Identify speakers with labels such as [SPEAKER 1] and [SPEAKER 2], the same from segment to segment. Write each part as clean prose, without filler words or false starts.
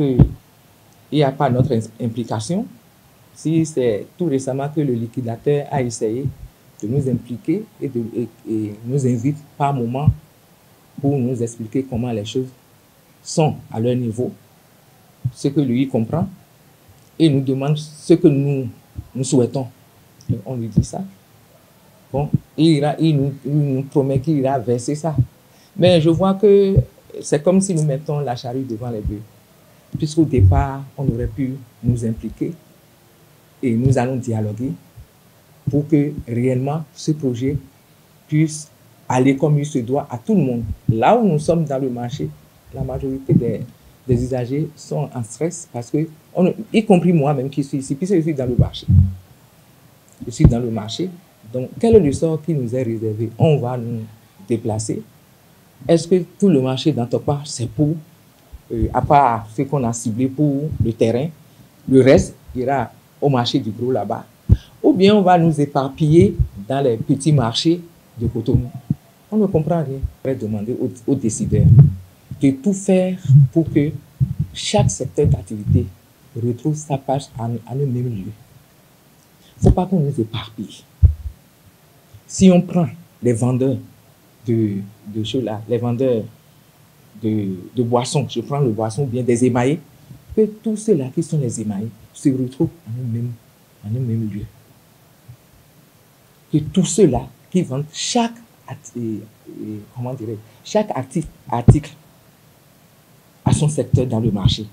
[SPEAKER 1] qu'il n'y a pas notre implication, si c'est tout récemment que le liquidateur a essayé de nous impliquer et nous invite par moment pour nous expliquer comment les choses sont à leur niveau, ce que lui comprend, et nous demande ce que nous souhaitons. Et on lui dit ça. Bon, il nous promet qu'il ira verser ça. Mais je vois que c'est comme si nous mettons la charrue devant les bœufs. Puisqu'au départ, on aurait pu nous impliquer et nous allons dialoguer pour que réellement ce projet puisse aller comme il se doit à tout le monde. Là où nous sommes dans le marché, la majorité des usagers sont en stress parce que, y compris moi-même qui suis ici, puisque je suis dans le marché. Je suis dans le marché. Donc, quel est le sort qui nous est réservé? On va nous déplacer. Est-ce que tout le marché d'Antokpa, c'est pour, à part ce qu'on a ciblé pour le terrain, le reste ira au marché du gros là-bas? Ou bien on va nous éparpiller dans les petits marchés de Cotonou? On ne comprend rien. On va demander aux décideurs de tout faire pour que chaque secteur d'activité retrouve sa place à un même lieu. Il ne faut pas qu'on nous éparpille. Si on prend les vendeurs de choses là, les vendeurs de boissons, je prends le boisson ou bien des émaillés, que tous ceux-là qui sont les émaillés se retrouvent en un même lieu. Que tous ceux-là qui vendent chaque article à son secteur dans le marché,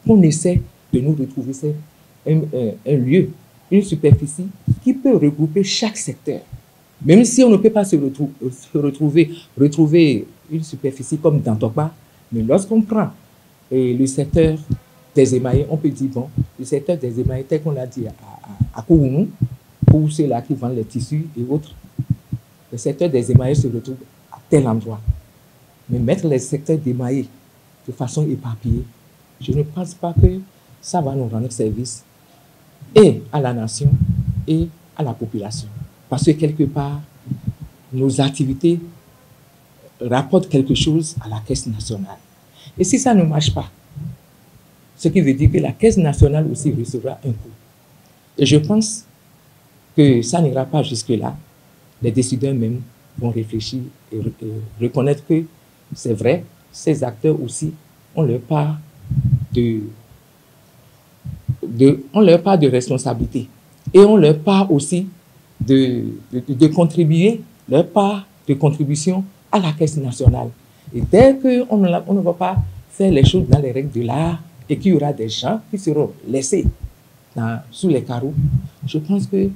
[SPEAKER 1] qu'on essaie de nous retrouver un lieu, une superficie qui peut regrouper chaque secteur. Même si on ne peut pas retrouver une superficie comme dans Tokpa, mais lorsqu'on prend le secteur des émaillés, on peut dire, bon, le secteur des émaillés, tel qu'on l'a dit à Kourounou, pour ceux-là qui vendent les tissus et autres, le secteur des émaillés se retrouve à tel endroit. Mais mettre les secteurs d'émaillés de façon éparpillée, je ne pense pas que ça va nous rendre service et à la nation et à la population. Parce que quelque part, nos activités rapportent quelque chose à la Caisse nationale. Et si ça ne marche pas, ce qui veut dire que la Caisse nationale aussi recevra un coût. Et je pense que ça n'ira pas jusque-là. Les décideurs même vont réfléchir et reconnaître que c'est vrai, ces acteurs aussi ont leur part de responsabilité. Et ont leur part aussi de contribuer, leur part de contribution à la Caisse nationale. Et dès qu'on ne va pas faire les choses dans les règles de l'art et qu'il y aura des gens qui seront laissés sous les carreaux, je pense que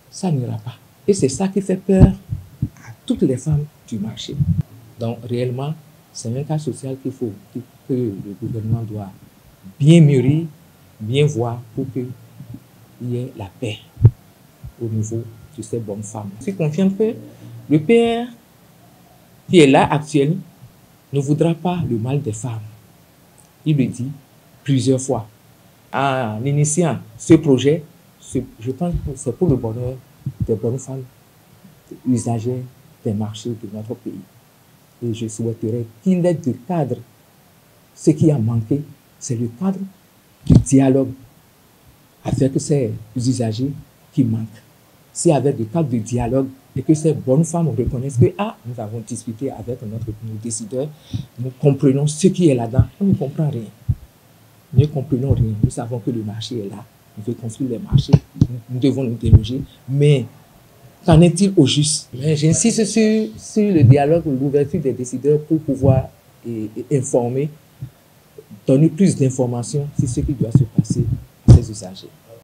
[SPEAKER 1] ça n'ira pas. Et c'est ça qui fait peur à toutes les femmes du marché. Donc réellement, c'est un cas social que le gouvernement doit bien mûrir, bien voir pour qu'il y ait la paix au niveau de ces bonnes femmes. Je suis confiante que le PR qui est là actuellement ne voudra pas le mal des femmes. Il le dit plusieurs fois. En initiant ce projet, je pense que c'est pour le bonheur des bonnes femmes usagères des marchés de notre pays. Et je souhaiterais qu'il ait du cadre. Ce qui a manqué, c'est le cadre du dialogue avec ces usagers qui manquent. S'il y avait du cadre de dialogue et que ces bonnes femmes reconnaissent que nous avons discuté avec nos décideurs, nous comprenons ce qui est là-dedans, on ne comprend rien. Nous ne comprenons rien. Nous savons que le marché est là. On veut construire les marchés. Nous devons nous déloger. Mais qu'en est-il au juste? J'insiste sur le dialogue, l'ouverture des décideurs pour pouvoir informer, donner plus d'informations sur ce qui doit se passer à ces usagers.